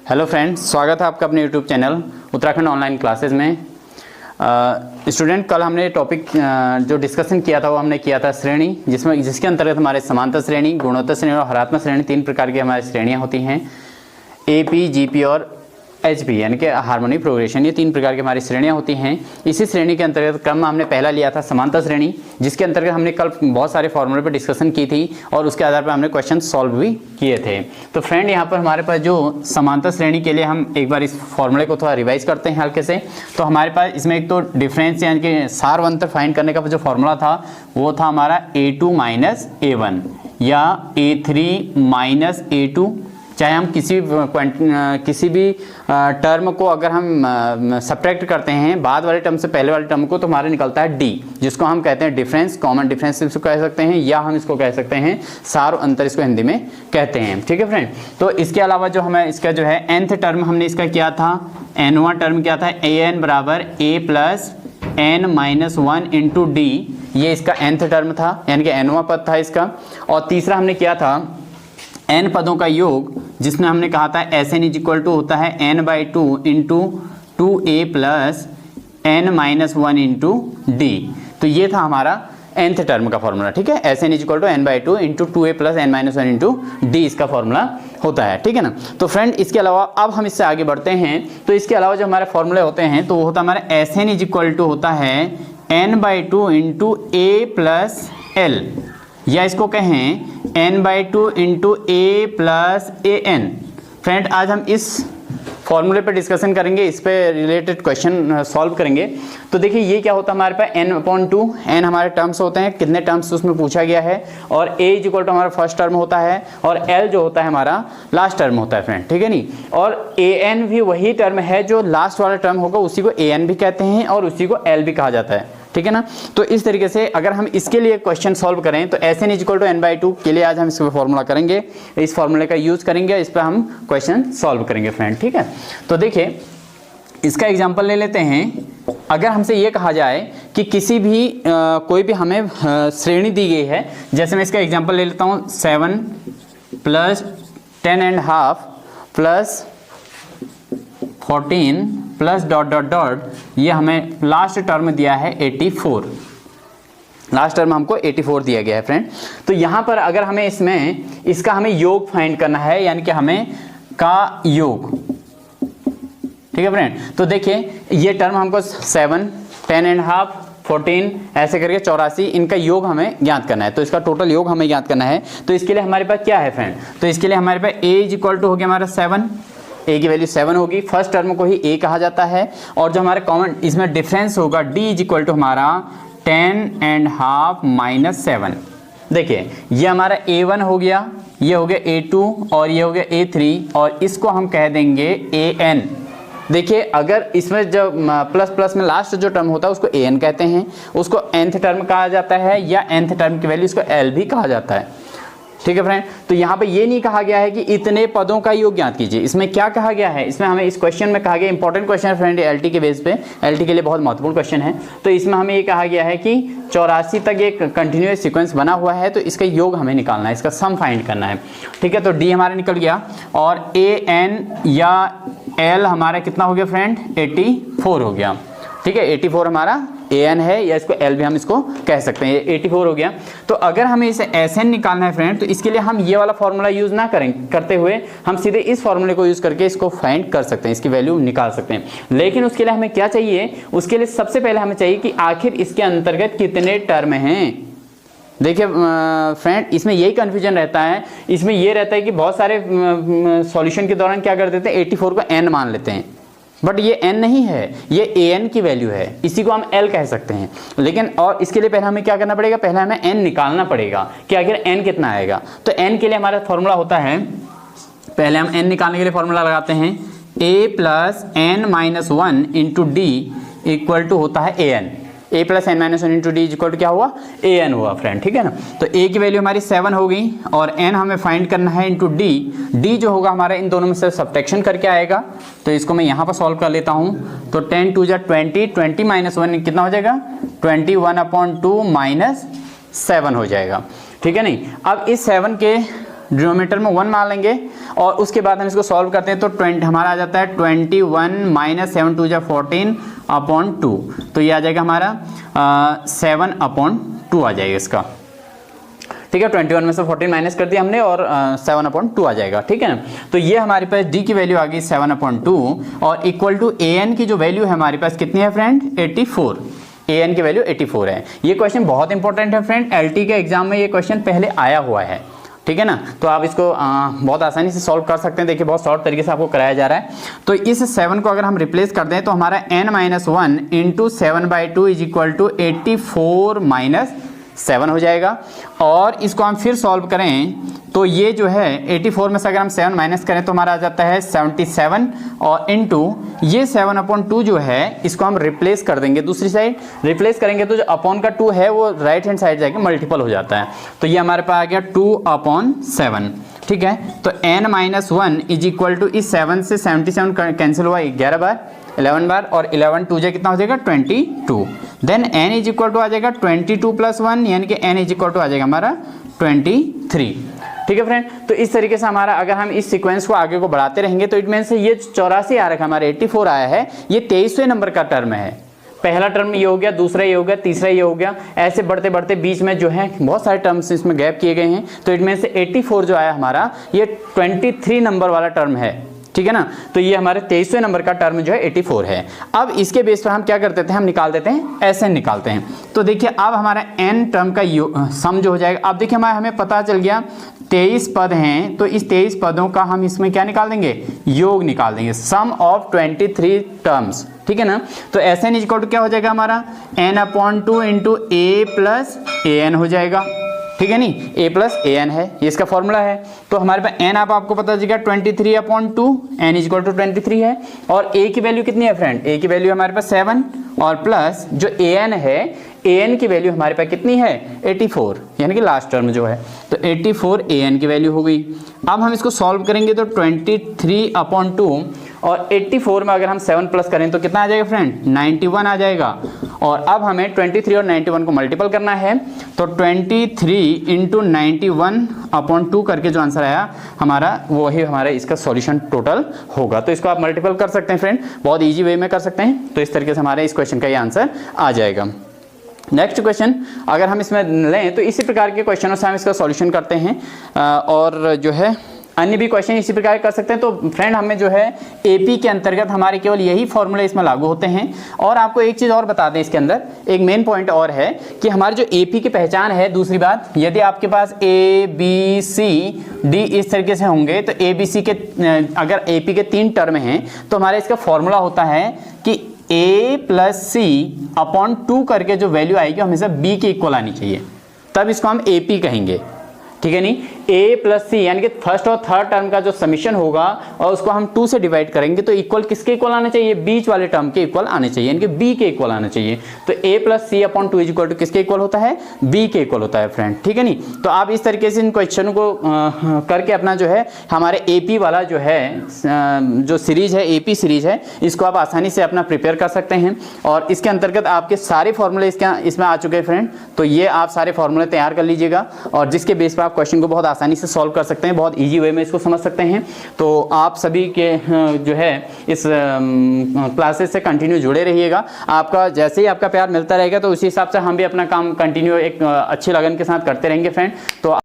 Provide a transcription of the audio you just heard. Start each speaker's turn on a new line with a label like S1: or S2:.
S1: Hello friends, स्वागत है आपका अपने YouTube channel Uttarakhand online classes में। स्टूडेंट, कल हमने टॉपिक जो डिस्कशन किया था वो हमने किया था श्रेणी, जिसके अंतर्गत हमारे समांतर श्रेणी, गुणोत्तर श्रेणी और हरात्मक श्रेणी, तीन प्रकार की हमारी श्रेणियाँ होती हैं। AP, GP और HP यानी कि हार्मोनी प्रोग्रेशन, ये तीन प्रकार की हमारी श्रेणियाँ होती हैं। इसी श्रेणी के अंतर्गत क्रम हमने पहला लिया था समांतर श्रेणी, जिसके अंतर्गत हमने कल बहुत सारे फॉर्मूले पर डिस्कशन की थी और उसके आधार पर हमने क्वेश्चन सॉल्व भी किए थे। तो फ्रेंड, यहाँ पर हमारे पास जो समांतर श्रेणी के लिए हम एक बार इस फॉर्मूले को थोड़ा रिवाइज करते हैं हल्के से। तो हमारे पास इसमें एक तो डिफरेंस यानी कि सार अंतर फाइंड करने का जो फॉर्मूला था वो था हमारा A2 माइनस A1 या A3 माइनस A2। चाहे हम किसी भी टर्म को अगर हम सब्ट्रैक्ट करते हैं बाद वाले टर्म से पहले वाले टर्म को, तो हमारा निकलता है D, जिसको हम कहते हैं डिफरेंस, कॉमन डिफरेंस इसको कह सकते हैं, या हम इसको कह सकते हैं सार अंतर, इसको हिंदी में कहते हैं। ठीक है फ्रेंड। तो इसके अलावा जो हमें इसका जो है nth टर्म हमने इसका किया था, nवां टर्म क्या था, an बराबर a plus n minus 1 into D, ये इसका nth टर्म था यानी कि nवां पद था इसका। और तीसरा हमने किया था n पदों का योग, जिसमें हमने कहा था Sn इज इक्वल टू होता है n/2 into 2a plus n minus 1 into D. तो ये था हमारा nth टर्म का फॉर्मूला। ठीक है, Sn is equal to n/2 into 2a plus n minus 1 into D इसका फॉर्मूला होता है। ठीक है ना। तो फ्रेंड, इसके अलावा अब हम इससे आगे बढ़ते हैं। तो इसके अलावा जो हमारे फॉर्मूले होते हैं तो वो होता है हमारा Sn इज इक्वल टू होता है n/2 into a plus l, या इसको कहें n/2 into a plus an। Friend, आज हम इस फॉर्मूले पर डिस्कशन करेंगे, इस पे रिलेटेड क्वेश्चन सॉल्व करेंगे। तो देखिए ये क्या होता है हमारे पास n/2, n हमारे टर्म्स होते हैं, कितने टर्म्स उसमें पूछा गया है, और a इज इक्वल टू हमारा फर्स्ट टर्म होता है और l जो होता है हमारा लास्ट टर्म होता है फ्रेंड। ठीक है नहीं। और an भी वही टर्म है, जो लास्ट वाला टर्म होगा उसी को an भी कहते हैं और उसी को l भी कहा जाता है। ठीक है ना। तो इस तरीके से अगर हम इसके लिए क्वेश्चन सॉल्व करें तो Sn is equal to n/2 के लिए आज हम इसका फॉर्मूला करेंगे, इस फॉर्मूले का यूज करेंगे, इस पर हम क्वेश्चन सॉल्व करेंगे फ्रेंड। ठीक है। तो देखिए इसका एग्जांपल ले लेते हैं। अगर हमसे ये कहा जाए कि किसी भी कोई भी हमें श्रेणी दी गई है, जैसे मैं इसका एग्जांपल ले लेता हूँ 7 plus 10.5 plus 14 plus dot dot dot, ये हमें लास्ट टर्म दिया है 84, लास्ट टर्म हमको 84 दिया गया है फ्रेंड। तो यहाँ पर अगर हमें इसका हमें योग फाइंड करना है, यानी कि हमें का योग। ठीक है फ्रेंड। तो देखिए ये टर्म हमको 7, 10.5, 14 ऐसे करके 84, इनका योग हमें ज्ञात करना है। तो इसका टोटल योग हमें ज्ञात करना है। तो इसके लिए हमारे पास क्या है फ्रेंड, तो इसके लिए हमारे पास a इज इक्वल टू हो गया हमारा 7, a की वैल्यू 7 होगी, फर्स्ट टर्म को ही a कहा जाता है। और जो हमारे कॉमन इसमें डिफरेंस होगा d इज इक्वल टू हमारा 10.5 माइनस 7। देखिए ये हमारा a1 हो गया, ये हो गया a2 और ये हो गया a3, और इसको हम कह देंगे an। देखिए अगर इसमें जब प्लस प्लस में लास्ट जो टर्म होता है उसको an कहते हैं, उसको nth टर्म कहा जाता है, या nth टर्म की वैल्यू इसको l भी कहा जाता है। ठीक है फ्रेंड। तो यहाँ पे ये नहीं कहा गया है कि इतने पदों का योग ज्ञात कीजिए, इसमें क्या कहा गया है, इसमें हमें इस क्वेश्चन में कहा गया, इंपॉर्टेंट क्वेश्चन है फ्रेंड, LT के बेस पे, LT के लिए बहुत महत्वपूर्ण क्वेश्चन है। तो इसमें हमें ये कहा गया है कि 84 तक एक कंटिन्यूअस सीक्वेंस बना हुआ है, तो इसका योग हमें निकालना है, इसका सम फाइंड करना है। ठीक है। तो D हमारा निकल गया, और an या l हमारा कितना हो गया फ्रेंड, 84 हो गया। ठीक है, 84 हमारा an है, या इसको l भी हम इसको कह सकते हैं, 84 हो गया। तो अगर हमें इसे Sn निकालना है फ्रेंड, तो इसके लिए हम ये वाला फॉर्मूला यूज ना करते हुए हम सीधे इस फॉर्मूले को यूज करके इसको फाइंड कर सकते हैं, इसकी वैल्यू निकाल सकते हैं। लेकिन उसके लिए हमें क्या चाहिए, उसके लिए सबसे पहले हमें चाहिए कि आखिर इसके अंतर्गत कितने टर्म हैं। देखिए फ्रेंड, इसमें यही कन्फ्यूजन रहता है, इसमें ये रहता है कि बहुत सारे सॉल्यूशन के दौरान क्या कर देते हैं, 84 को n मान लेते हैं, बट ये n नहीं है, ये an की वैल्यू है, इसी को हम l कह सकते हैं। लेकिन और इसके लिए पहले हमें क्या करना पड़ेगा, पहले हमें n निकालना पड़ेगा कि आखिर n कितना आएगा। तो n के लिए हमारा फॉर्मूला होता है, पहले हम n निकालने के लिए फॉर्मूला लगाते हैं, a plus n minus 1 into d equal to होता है an। a plus n minus 1 into d equal to क्या हुआ, an हुआ फ्रेंड। ठीक है ना। तो a की वैल्यू हमारी 7 हो गई, और n हमें फाइंड करना है इंटू d जो होगा हमारा इन दोनों में से सब्ट्रैक्शन करके आएगा। तो इसको मैं यहाँ पर सॉल्व कर लेता हूँ। तो 10 2 जा 20, 20 माइनस 1 कितना हो जाएगा, 21/2 माइनस 7 हो जाएगा। ठीक है नहीं। अब इस 7 के डिनोमिनेटर में 1 मान लेंगे और उसके बाद हम इसको सॉल्व करते हैं तो 20 हमारा आ जाता है 21 माइनस 7 2 14 अपॉन 2, तो ये आ जाएगा हमारा 7 अपॉन 2 आ जाएगा इसका, ठीक है। 21 में से 14 माइनस कर दिया हमने और 7 अपॉन 2 आ जाएगा, ठीक है ना। तो ये हमारे पास डी की वैल्यू आ गई 7 अपॉन 2 और इक्वल टू ए एन की जो वैल्यू है हमारे पास कितनी है फ्रेंड, 84। ए एन की वैल्यू 84 है। ये क्वेश्चन बहुत इंपॉर्टेंट है फ्रेंड, एलटी के एग्जाम में ये क्वेश्चन पहले आया हुआ है, ठीक है ना। तो आप इसको बहुत आसानी से सॉल्व कर सकते हैं। देखिए बहुत शॉर्ट तरीके से आपको कराया जा रहा है। तो इस 7 को अगर हम रिप्लेस कर दें तो हमारा n-1 into 7/2 is equal to 84 minus 7 हो जाएगा। और इसको हम फिर सॉल्व करें तो ये जो है 84 में से अगर हम 7 माइनस करें तो हमारा आ जाता है 77 और इनटू ये 7 अपॉन 2 जो है इसको हम रिप्लेस कर देंगे, दूसरी साइड रिप्लेस करेंगे तो जो अपॉन का 2 है वो राइट हैंड साइड जाके मल्टीपल हो जाता है। तो ये हमारे पास आ गया 2 अपॉन 7, ठीक है। तो n-1 इज इक्वल टू इस 7 से 77 कैंसिल हुआ 11 बार 11 बार और 11 2 कितना हो जाएगा 22। Then n is equal to आ जाएगा 22 प्लस 1 यानी कि n इज इक्वल टू आ जाएगा हमारा 23, ठीक है फ्रेंड। तो इस तरीके से हमारा अगर हम इस सीक्वेंस को आगे को बढ़ाते रहेंगे तो इट मीन से ये 84 आ रखा है हमारे 84 आया है, ये 23वें नंबर का टर्म है। पहला टर्म ये हो गया, दूसरा ये हो गया, तीसरा ये हो गया, ऐसे बढ़ते बढ़ते बीच में जो है बहुत सारे टर्म्स इसमें गैप किए गए हैं। तो इट मीन से 84 जो आया हमारा ये 23 नंबर वाला टर्म है, ठीक है ना। तो ये हमारे 23वें नंबर का टर्म जो है 84 है। अब इसके बेस पर हम क्या कर देते हैं, हम निकाल देते हैं SN निकालते हैं। तो देखिए अब हमारा n टर्म का सम जो हो जाएगा, अब देखिए हमें पता चल गया 23 पद हैं तो इस 23 पदों का हम इसमें क्या निकाल देंगे, योग निकाल देंगे, सम ऑफ 23 टर्म्स, ठीक है ना। तो SN इक्वल टू क्या हो जाएगा हमारा n/2 into a plus an हो जाएगा, ठीक है नहीं, a प्लस an है, ये इसका फॉर्मूला है। तो हमारे पास n आपको पता चलेगा 23/2, n इज इक्वल टू 23 है और a की वैल्यू कितनी है फ्रेंड, a की वैल्यू हमारे पास 7 और प्लस जो an है, an की वैल्यू हमारे पास कितनी है 84 यानी कि लास्ट टर्म जो है, तो 84 an की वैल्यू हो गई। अब हम इसको सॉल्व करेंगे तो 23/2 और 84 में अगर हम 7 प्लस करें तो कितना आ जाएगा फ्रेंड 91 आ जाएगा। और अब हमें 23 और 91 को मल्टीपल करना है तो 23 इंटू 91/2 करके जो आंसर आया हमारा वही हमारा इसका सॉल्यूशन टोटल होगा। तो इसको आप मल्टीपल कर सकते हैं फ्रेंड, बहुत ईजी वे में कर सकते हैं। तो इस तरीके से हमारे इस क्वेश्चन का ये आंसर आ जाएगा। नेक्स्ट क्वेश्चन अगर हम इसमें लें तो इसी प्रकार के क्वेश्चनों से हम इसका सॉल्यूशन करते हैं और जो है अन्य भी क्वेश्चन इसी प्रकार कर सकते हैं। तो फ्रेंड हमें जो है एपी के अंतर्गत हमारे केवल यही फॉर्मूले इसमें लागू होते हैं। और आपको एक चीज़ और बता दें, इसके अंदर एक मेन पॉइंट और है कि हमारी जो एपी की पहचान है, दूसरी बात यदि आपके पास ए बी सी डी इस तरीके से होंगे तो ए बी सी के अगर एपी के 3 टर्म हैं तो हमारा इसका फॉर्मूला होता है कि a प्लस सी अपॉन 2 करके जो वैल्यू आएगी हमेशा b के इक्वल आनी चाहिए, तब इसको हम AP कहेंगे, ठीक है नहीं। a प्लस सी यानी कि फर्स्ट और थर्ड टर्म का जो समीशन होगा और उसको हम 2 से डिवाइड करेंगे तो इक्वल किसके इक्वल आने चाहिए, बीच वाले टर्म के इक्वल आने चाहिए यानी कि b के इक्वल आने चाहिए। तो a plus c upon 2 is equal to किसके इक्वल होता है, b के इक्वल होता है फ्रेंड, ठीक है नहीं। तो आप इस तरीके से इन क्वेश्चन को करके अपना जो है हमारे AP वाला जो है जो सीरीज है, AP सीरीज है, इसको आप आसानी से अपना प्रिपेयर कर सकते हैं। और इसके अंतर्गत आपके सारे फॉर्मूले इसमें आ चुके हैं फ्रेंड। तो ये आप सारे फॉर्मूले तैयार कर लीजिएगा और जिसके बेस पर आप क्वेश्चन को बहुत आसानी से सॉल्व कर सकते हैं, बहुत इजी वे में इसको समझ सकते हैं। तो आप सभी के जो है इस क्लासेस से कंटिन्यू जुड़े रहिएगा। आपका जैसे ही आपका प्यार मिलता रहेगा तो उसी हिसाब से हम भी अपना काम कंटिन्यू एक अच्छी लगन के साथ करते रहेंगे फ्रेंड। तो